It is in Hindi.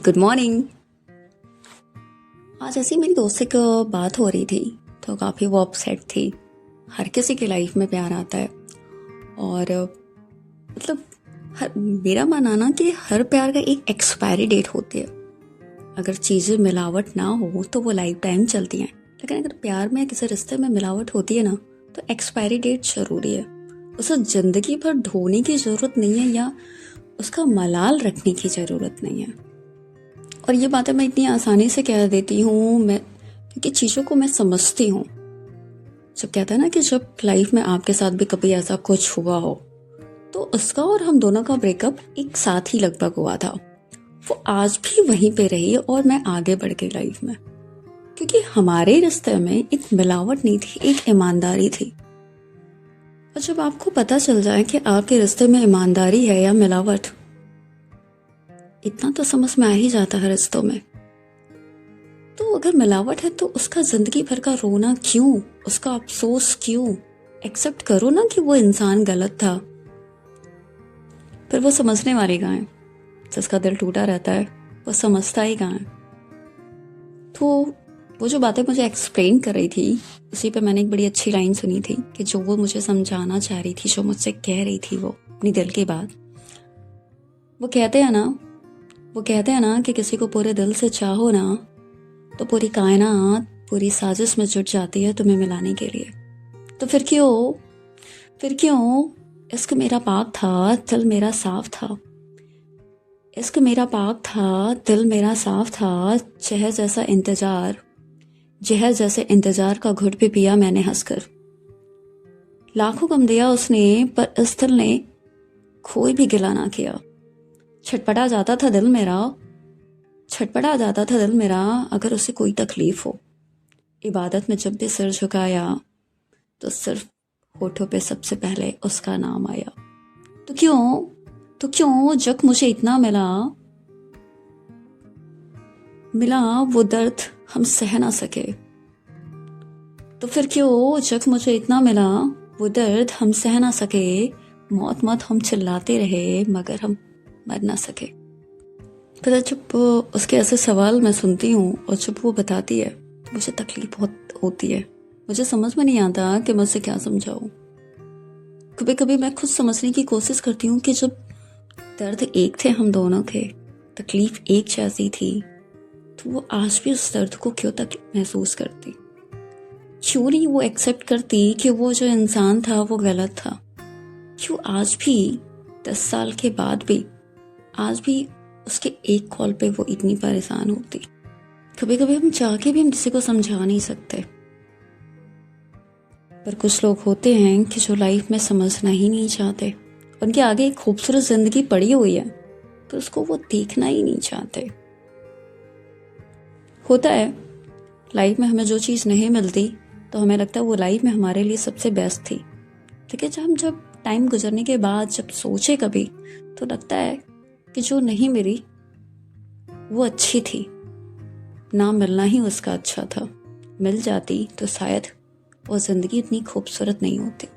Good morning. आज ऐसी मेरी दोस्त से एक बात हो रही थी तो काफ़ी वो अपसेट थी। हर किसी की लाइफ में प्यार आता है और मतलब मेरा मानना कि हर प्यार का एक एक्सपायरी डेट होती है। अगर चीज़ें मिलावट ना हो तो वो लाइफ टाइम चलती हैं, लेकिन अगर प्यार में किसी रिश्ते में मिलावट होती है ना तो एक्सपायरी डेट ज़रूरी है। उसे ज़िंदगी भर ढोने की ज़रूरत नहीं है या उसका मलाल रखने की ज़रूरत नहीं है। और ये बातें मैं इतनी आसानी से कह देती हूँ मैं, क्योंकि चीज़ों को मैं समझती हूँ। जब कहता है ना कि जब लाइफ में आपके साथ भी कभी ऐसा कुछ हुआ हो तो उसका और हम दोनों का ब्रेकअप एक साथ ही लगभग हुआ था। वो आज भी वहीं पे रही और मैं आगे बढ़ गई लाइफ में, क्योंकि हमारे रिश्ते में एक मिलावट नहीं थी, एक ईमानदारी थी। और जब आपको पता चल जाए कि आपके रिश्ते में ईमानदारी है या मिलावट, इतना तो समझ में आ ही जाता है रिश्तों में। तो अगर मिलावट है तो उसका जिंदगी भर का रोना क्यों, उसका अफसोस क्यों? एक्सेप्ट करो ना कि वो इंसान गलत था। फिर वो समझने वाली कहाँ है? जिसका दिल टूटा रहता है वो समझता ही कहाँ है? तो वो जो बातें मुझे एक्सप्लेन कर रही थी उसी पे मैंने एक बड़ी अच्छी लाइन सुनी थी कि जो वो मुझे समझाना चाह रही थी, जो मुझसे कह रही थी वो अपनी दिल की बात। वो कहते हैं ना कि किसी को पूरे दिल से चाहो ना तो पूरी कायनात पूरी साजिश में जुट जाती है तुम्हें मिलाने के लिए। तो फिर क्यों इश्क मेरा पाक था, दिल मेरा साफ था। इश्क मेरा पाक था, दिल मेरा साफ था। जहर जैसे इंतजार का घुट भी पिया मैंने हंसकर। लाखों गम दिया उसने पर इस दिल ने कोई भी गिला ना किया। छटपटा जाता था दिल मेरा अगर उसे कोई तकलीफ हो। इबादत में जब भी सिर झुकाया तो सिर्फ होठों पे सबसे पहले उसका नाम आया। तो क्यों जब मुझे इतना मिला वो दर्द हम सह ना सके। तो फिर क्यों जब मुझे इतना मिला वो दर्द हम सह ना सके। मौत हम चिल्लाते रहे मगर हम मर ना सके। फिर जब उसके ऐसे सवाल मैं सुनती हूँ और जब वो बताती है तो मुझे तकलीफ बहुत होती है। मुझे समझ में नहीं आता कि मैं उसे क्या समझाऊं। कभी कभी मैं खुद समझने की कोशिश करती हूँ कि जब दर्द एक थे हम दोनों के, तकलीफ एक जैसी थी, तो वो आज भी उस दर्द को क्यों तक महसूस करती? क्यों नहीं वो एक्सेप्ट करती कि वो जो इंसान था वो गलत था? क्यों आज भी 10 साल के बाद भी आज भी उसके एक कॉल पे वो इतनी परेशान होती? कभी कभी हम चाह के भी हम किसी को समझा नहीं सकते, पर कुछ लोग होते हैं कि जो लाइफ में समझना ही नहीं चाहते। उनके आगे एक खूबसूरत जिंदगी पड़ी हुई है तो उसको वो देखना ही नहीं चाहते। होता है लाइफ में हमें जो चीज़ नहीं मिलती तो हमें लगता है वो लाइफ में हमारे लिए सबसे बेस्ट थी, लेकिन जब टाइम गुजरने के बाद जब सोचे कभी तो लगता है कि जो नहीं मिली वो अच्छी थी। ना मिलना ही उसका अच्छा था। मिल जाती तो शायद वो जिंदगी इतनी खूबसूरत नहीं होती।